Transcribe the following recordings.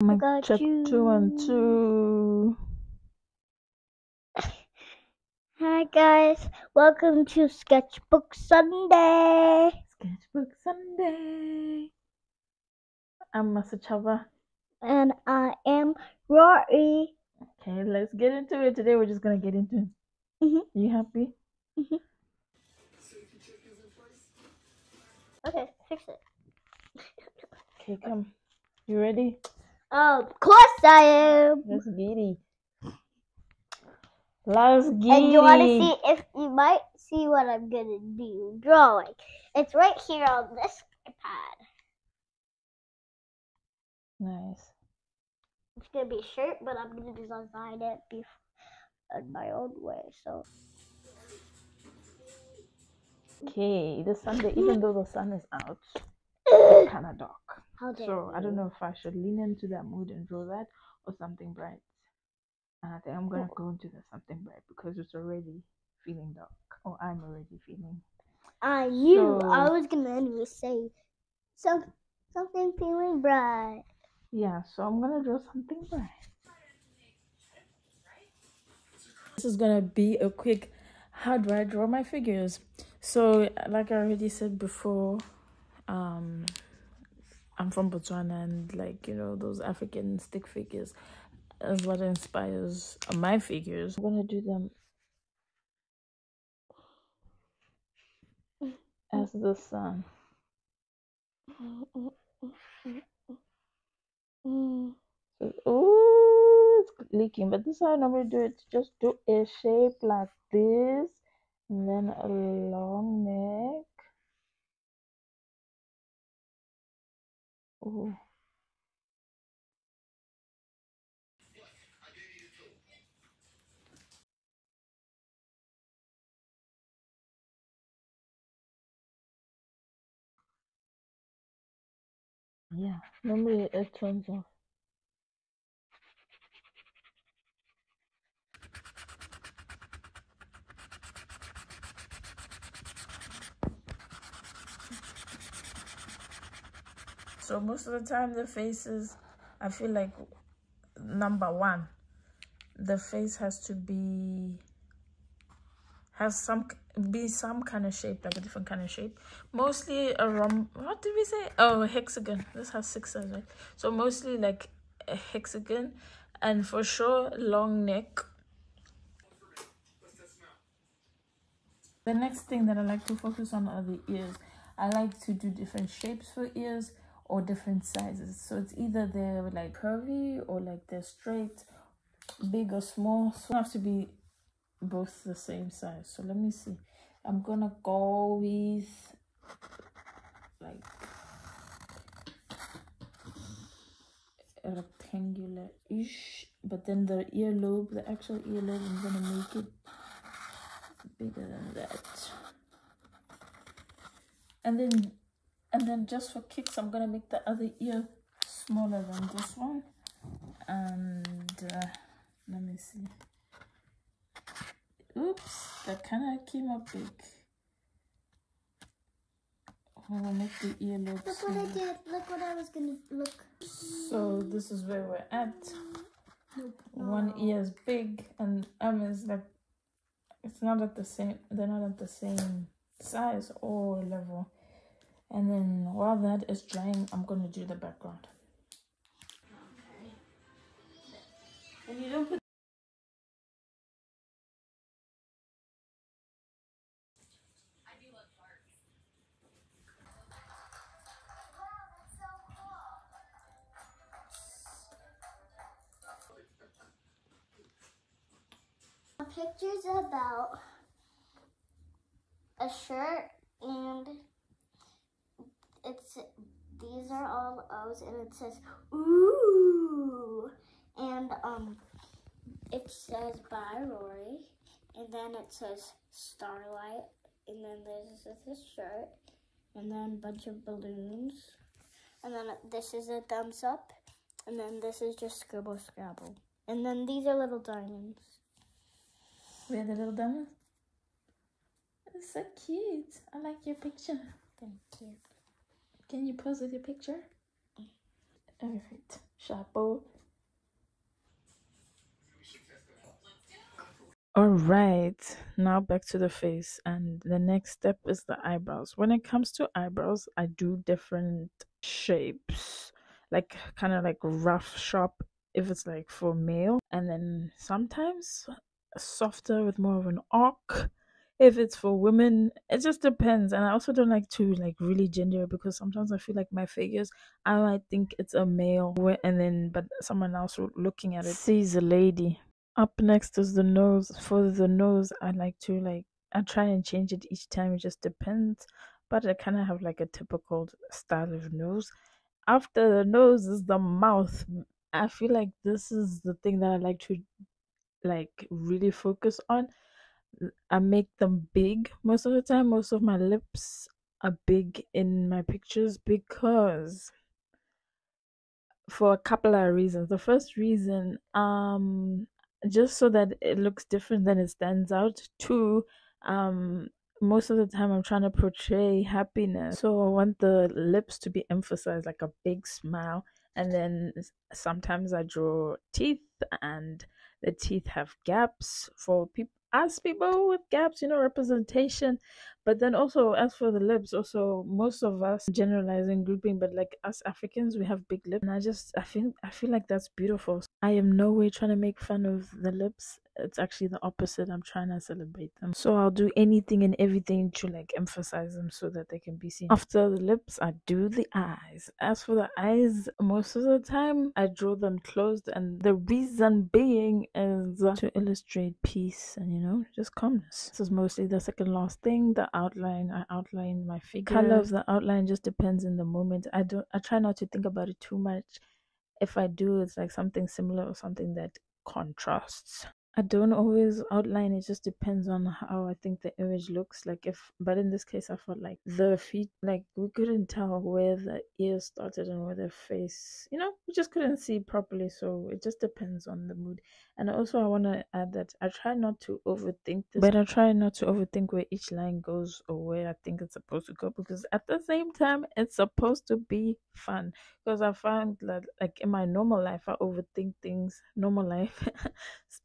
Mic got check you. 2 and 2. Hi guys, welcome to Sketchbook Sunday. Sketchbook Sunday. I'm Masachava. And I am Rory. Okay, let's get into it. Today we're just gonna get into it. You happy? Okay, fix it. Okay, come. You ready? Of course I am. Let's get it. Let's get And you want to it. see if you might see what I'm gonna do drawing. It's right here on this iPad. Nice. It's gonna be a shirt, but I'm gonna design it in my own way. So Okay, the Sunday, even though the sun is out, it's kind of dark. So I don't know if I should lean into that mood and draw that or something bright. And I think I'm gonna go into the something bright because it's already feeling dark. Or I'm already feeling. I knew I was gonna anyway say something feeling bright. Yeah, so I'm gonna draw something bright. This is gonna be a quick how do I draw my figures. So like I already said before, I'm from Botswana, and like, you know, those African stick figures is what inspires my figures. I'm gonna do them as the sun. So, oh, it's leaking, but this is how I normally do it. Just do a shape like this, and then a long neck. Oh. Yeah, normally it turns off. So most of the time the faces, I feel like number one, the face has to be some kind of shape, like a different kind of shape. Mostly a what did we say? Oh, a hexagon. This has 6 sides, right? So mostly like a hexagon, and for sure long neck. The next thing that I like to focus on are the ears. I like to do different shapes for ears or different sizes. So it's either they're like curvy or like they're straight, big or small. So it have to be both the same size. So let me see. I'm gonna go with like a rectangular-ish, but then the earlobe, the actual earlobe, I'm gonna make it bigger than that. And then just for kicks, I'm gonna make the other ear smaller than this one. And let me see. Oops, that kind of came up big. I'm gonna make the earlobe Look smaller. what I did. Look what I was gonna look. So this is where we're at. Nope, One ear is big, and is like, it's not at the same. They're not at the same size or level. And then while that is drying, I'm gonna do the background. Okay. And you don't put. The picture's about a shirt, and these are all O's, and it says ooh, and it says by Rory, and then it says Starlight, and then there's this shirt, and then a bunch of balloons, and then this is a thumbs up, and then this is just scribble scrabble, and then these are little diamonds. Where are the little diamonds? It's so cute. I like your picture. Thank you. Can you pose with your picture? Alright. Chapeau. All right, now back to the face, and the next step is the eyebrows. When it comes to eyebrows, I do different shapes, like kind of like rough, sharp if it's like for male, and then sometimes softer with more of an arc if it's for women. It just depends, and I also don't like to like really gender it because sometimes I feel like my figures, I might think it's a male, and then but someone else looking at it sees a lady. Up next is the nose. For the nose, I like to like I try and change it each time. It just depends, but I kind of have like a typical style of nose. After the nose is the mouth. I feel like this is the thing that I like to like really focus on. I make them big most of the time. Most of my lips are big in my pictures because for a couple of reasons. The first reason, just so that it looks different than it stands out. Two, um, most of the time I'm trying to portray happiness, so I want the lips to be emphasized, like a big smile. And then sometimes I draw teeth, and the teeth have gaps for people. As people with gaps, representation. But then also, as for the lips, also most of us generalizing grouping, but like us Africans, we have big lips, and I feel like that's beautiful. I am no way trying to make fun of the lips. It's actually the opposite. I'm trying to celebrate them. So I'll do anything and everything to like emphasize them so that they can be seen. After the lips, I do the eyes. As for the eyes, most of the time I draw them closed, and the reason being is to illustrate peace and just calmness. This is mostly the second last thing, the outline. I outline my figure. Color of the outline just depends in the moment. I try not to think about it too much. If I do, it's like something similar or something that contrasts. I don't always outline, it just depends on how I think the image looks like. But in this case, I felt like the feet, like we couldn't tell where the ears started and where the face, we just couldn't see properly. So it just depends on the mood. And also, I want to add that I try not to overthink this, but I try not to overthink where each line goes or where I think it's supposed to go, because at the same time, it's supposed to be fun. Because I find that, like in my normal life, I overthink things. Normal life,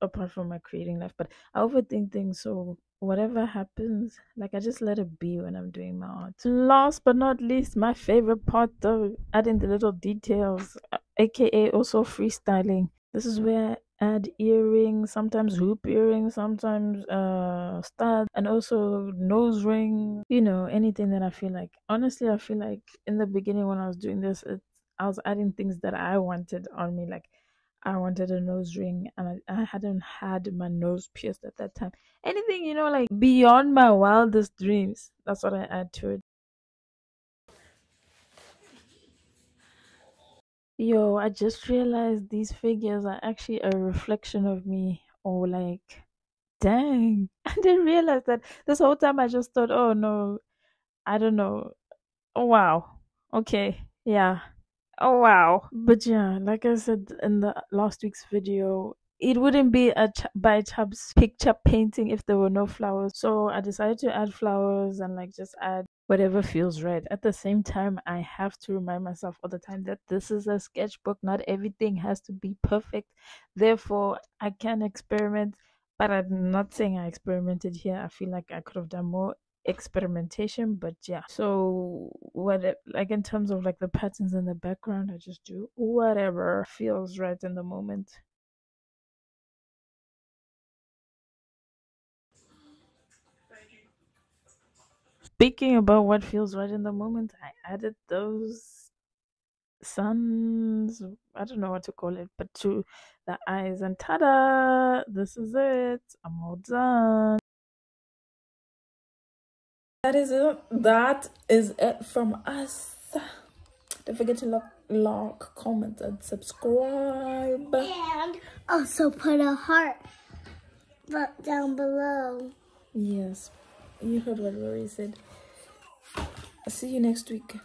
apart from my creating life, but I overthink things. So whatever happens, like I just let it be when I'm doing my art. Last but not least, my favorite part, though, adding the little details, aka also freestyling. This is where I add earrings, sometimes hoop earrings, sometimes studs, and also nose ring. Anything that I feel like. Honestly, I feel like in the beginning when I was doing this, I was adding things that I wanted on me, like I wanted a nose ring, and I hadn't had my nose pierced at that time. Anything, like beyond my wildest dreams. That's what I add to it. Yo, I just realized these figures are actually a reflection of me. Or like, dang. I didn't realize that this whole time. I just thought, oh no, I don't know. Oh wow. Okay. Yeah. Oh wow. But yeah, like I said in the last week's video, it wouldn't be by Chubb's picture painting if there were no flowers. So I decided to add flowers and like just add whatever feels right. At the same time, I have to remind myself all the time that this is a sketchbook. Not everything has to be perfect. Therefore, I can experiment, but I'm not saying I experimented here. I feel like I could have done more experimentation, but yeah. So like in terms of like the patterns in the background, I just do whatever feels right in the moment. Speaking about what feels right in the moment, I added those suns, I don't know what to call it, but to the eyes, and ta-da, this is it. I'm all done. That is it from us. Don't forget to like, comment, and subscribe. And also put a heart down below. Yes, you heard what Rory said. I'll see you next week.